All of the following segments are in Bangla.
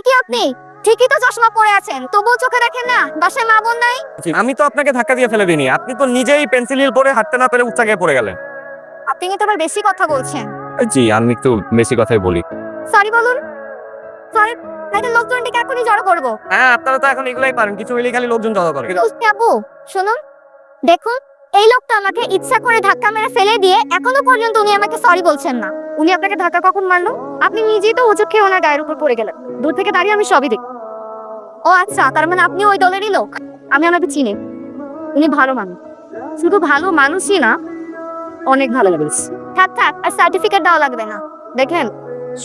কি আপনি ঠিকই তো চশমা পরে আছেন, তবুও চোখে দেখেন না? বাসায় মা বোন নাই? আমি তো আপনাকে ধাক্কা দিয়ে ফেলে দিইনি, আপনি তো নিজেই পেন্সিল হিল পরে হাঁটতে না পেরে উচ্চাকে পড়ে গেলেন। আপনি কিন্তু আবার বেশি কথা বলছেন। জি, আমি একটু বেশি কথাই বলি। সরি বলুন। সরি, নাইলে লোকজন ডেকে এখনই জড়ো করবো। হ্যাঁ, আপনারা তো এখন এগুলাই পারেন, কিছু হইলেই খালি লোকজন জড়ো করে। আপু শুনুন, দেখুন এই লোকটা আমাকে ইচ্ছা করে ধাক্কা মেরে ফেলে দিয়ে এখনো পর্যন্ত উনি আমাকে সরি বলছেন না। উনি আপনাকে ধাক্কা কখন মারলো? আপনি নিজেই তো হোঁচট খেয়ে ওনার গায়ের উপর পড়ে গেলেন। দূর থেকে দাঁড়িয়ে আমি সবই দেখি। ও আচ্ছা, তার মানে আপনি ওই দলেরই লোক। আমি ওনাকে চিনি, উনি ভালো মানুষ। শুধু ভালো মানুষই না, অনেক ভালো মানুষ। থাক থাক, আর সার্টিফিকেট দেওয়া লাগবে না। দেখেন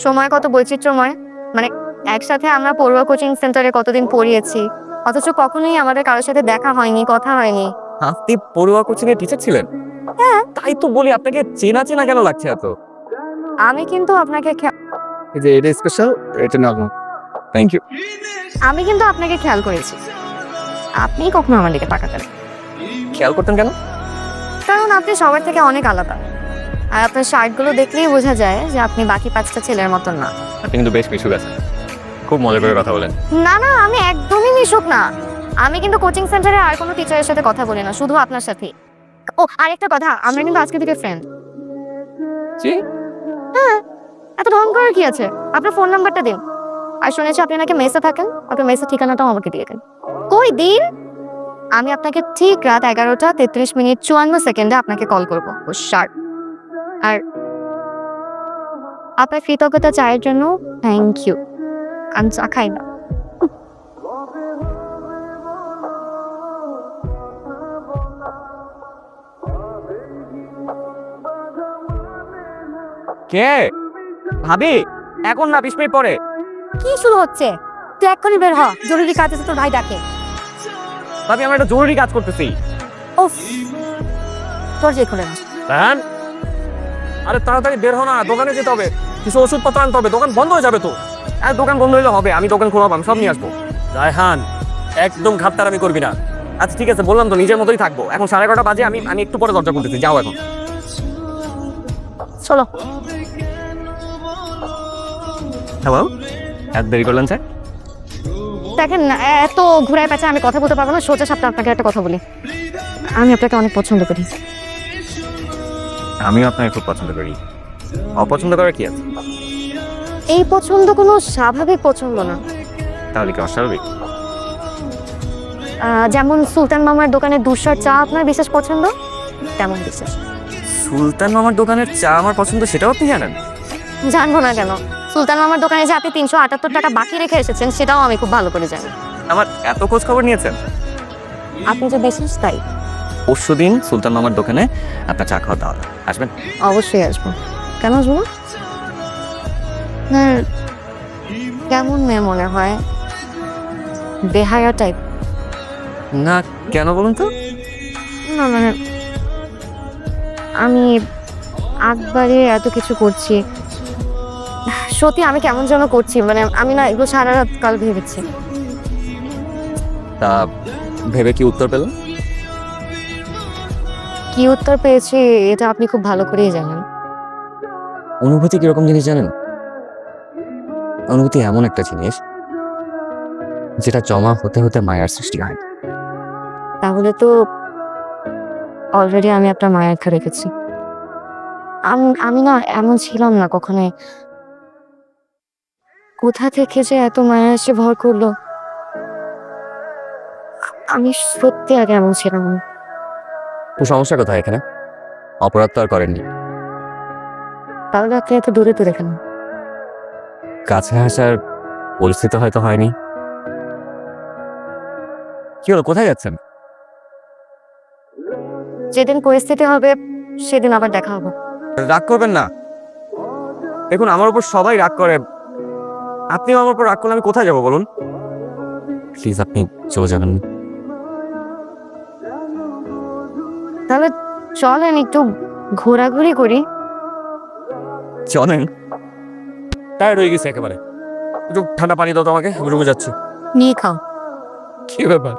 সময় কত বৈচিত্র্যময়, মানে একসাথে আমরা পড়ুয়া কোচিং সেন্টারে কতদিন পড়িয়েছি, অথচ কখনোই আমাদের কারোর সাথে দেখা হয়নি, কথা হয়নি। আপনি পড়ুয়া কোচিং এর টিচার ছিলেন? হ্যাঁ, তাই তো বলি, আপনাকে চেনা চেনা কেন লাগছে এত? আমি কিন্তু আপনাকে এই যে এটা স্পেশাল, এটা নরমাল। Thank you. আমি কিন্তু আপনাকে খেয়াল করেছি, আপনি কখনো আমার দিকে তাকাতেন? খেয়াল করতেন কেন? কারণ আপনি সবার থেকে অনেক আলাদা, আর আপনার শার্টগুলো দেখলেই বোঝা যায় যে আপনি বাকি 5টা ছেলের মতন না। আপনি কিন্তু বেশ মিশুক আছেন, খুব মজা করে কথা বলেন। না না, আমি একদমই মিশুক না। আমি কিন্তু কোচিং সেন্টারে আর কোনো টিচারের সাথে কথা বলি না, শুধু আপনার সাথেই। ও আরেকটা কথা, আমরা কিন্তু আজকে থেকে ফ্রেন্ড। জি? হ্যাঁ, এত ঢং করার কি আছে? আপনার ফোন নাম্বারটা দিন। আর শুনেছি আপনি নাকি মেসে থাকেন, আপনার মেসের ঠিকানাটাও আমাকে দিয়ে দেন। কই দিন, আমি আপনাকে ঠিক রাত 11:33:54 আপনাকে কল করব, ও শার্প। আর আপনার কৃতজ্ঞতা চায়ের জন্য থ্যাংক ইউ। আমি চা খাই না। কে? ভাবি, এখন না, 20 মিনিট পরে। কি শুরু হচ্ছে? তুই এক্ষুনি বের হ, জরুরি কাজ আছে, তোর ভাই ডাকে। ভাবি, আমরা একটা জরুরি কাজ করতেছি। উফ, তোর যে খুলে না। হ্যাঁ? আরে তাড়াতাড়ি বের হও না, দোকানে যেতে হবে, কিছু ওষুধপত্র আনতে হবে, দোকান বন্ধ হয়ে যাবে তো। আর দোকান বন্ধ হইলে হবে, আমি দোকান খোলাবো, আমি সব নিয়ে আসবো। রায়হান, একদম ঘাটতারামি করবি না। আচ্ছা ঠিক আছে, বললাম তো নিজের মতোই থাকবো। এখন 11:30 বাজে, আমি আমি একটু পরে দরজা খুলতেছি, যাও এখন। চলো। হ্যালো, এত দেরি করলেন স্যার? দেখেন না, এত ঘুরায় পেঁচা আমি কথা বলতে পারবো না, সোজা সাপটা আপনাকে একটা কথা বলি। আমি আপনাকে অনেক পছন্দ করি। আমিও আপনাকে খুব পছন্দ করি। অপছন্দ করার কি আছে? এই পছন্দ কোনো স্বাভাবিক পছন্দ না। তাহলে কি অস্বাভাবিক? যেমন সুলতান মামার দোকানের দুধসার চা আপনার বিশেষ পছন্দ, তেমন বিশেষ। সুলতান মামার দোকানের চা আমার পছন্দ, সেটাও আপনি জানেন? জানবো না কেন? সুলতান মামার দোকানে যে আপনি 378 টাকা বাকি রেখে এসেছেন, সেটাও আমি খুব ভালো করে জানি। আমার এত খোঁজ খবর নিয়েছেন? আপনি যে বিশেষ তাই। পরশুদিন সুলতান মামার দোকানে আপনার চা খাওয়া দাওয়া, আসবেন? অবশ্যই আসবো। কেন আসবো না? আপনার কেমন মেয়ে মনে হয়? বেহায়া টাইপ? না, কেন বলুন তো? না মানে আমি একবারে এত কিছু করছি, সত্যি আমি কেমন যেন করছি, মানে আমি না এগুলো সারা রাত কাল ভেবেছি। তা ভেবে কি উত্তর পেলেন? কি উত্তর পেয়েছি এটা আপনি খুব ভালো করেই জানেন। অনুভূতি কিরকম জিনিস জানেন? অনুভূতি এমন একটা জিনিস যেটা জমা হতে হতে মায়ার সৃষ্টি হয়। তাহলে তো অলরেডি আমি আপনার মায়ের খা রেখেছি। আমি না এমন ছিলাম না কখনো। কোথা থেকে যে এত মায়া এসে ভর করলো, আমি সত্যি আগে এমন ছিলাম না। তো সমস্যা কোথায় এখানে? অপরাধ তো আর করেননি। তাহলে আপনি এত দূরে দূরে কেন? কাছে আসার পরিস্থিতি হয়তো হয়নি। কি হলো, কোথায় যাচ্ছেন? যেদিন পরিস্থিতি হবে সেদিন আবার দেখা হবে। রাগ করবেন না। দেখুন, আমার উপর সবাই রাগ করে, আপনিও আমার উপর রাগ করলে আমি কোথায় যাবো বলুন? প্লিজ আপনি চলে যাবেন না। তাহলে চলেন একটু ঘোরাঘুরি করি। চলেন। টায়ার্ড হয়ে গেছে একেবারে, একটু ঠান্ডা পানি দাও তো আমাকে, আমি রুমে যাচ্ছি। নিয়ে খাও। কি ব্যাপার,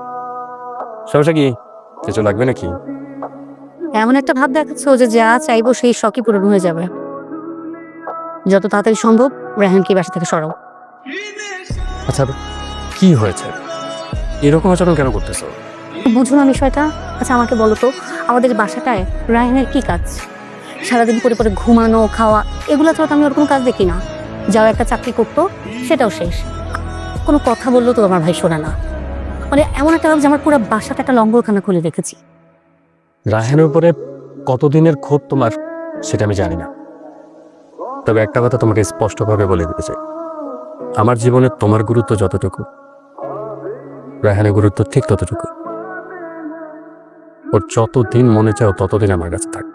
সমস্যা কি? কিছু লাগবে নাকি? এমন একটা ভাব দেখাচ্ছ যে যা চাইবো সেই শখই পূরণ হয়ে যাবে। যত তাড়াতাড়ি সম্ভব রেহানকে বাসা থেকে সরাও। আচ্ছা কি হয়েছে, এরকম আচরণ কেন করতেছো? বুঝো না বিষয়টা। আচ্ছা আমাকে বলো তো, আমাদের বাসাটায় রায়হানের কি কাজ? সারাদিন পরে পরে ঘুমানো খাওয়া এগুলো ছাড়া তো আমি ওরকম কাজ দেখি না। যাও একটা চাকরি করতো, সেটাও শেষ। কোনো কথা বললো তো আমার ভাই শোনে না। মানে এমন একটা ভাব যে আমার পুরো বাসাটা একটা লঙ্গরখানা খুলে রেখেছি। রায়হানের উপরে কতদিনের ক্ষোভ তোমার সেটা আমি জানি না, তবে একটা কথা তোমাকে স্পষ্টভাবে বলে দিতে চাই, আমার জীবনে তোমার গুরুত্ব যতটুকু, রায়হানের গুরুত্ব ঠিক ততটুকু। ওর যতদিন মনে চাও ততদিন আমার কাছে থাক।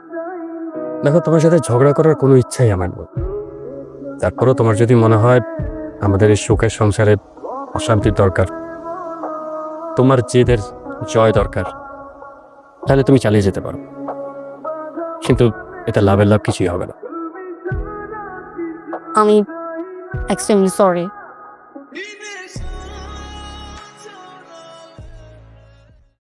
দেখো, তোমার সাথে ঝগড়া করার কোনো ইচ্ছাই আমার নেই। তারপরও তোমার যদি মনে হয় আমাদের এই সুখের সংসারে অশান্তির দরকার, তোমার জেদের জয় দরকার, তাহলে তুমি চালিয়ে যেতে পারো, কিন্তু এটা লাভের লাভ কিছুই হবে না। আমি এক্সট্রিমলি সরি।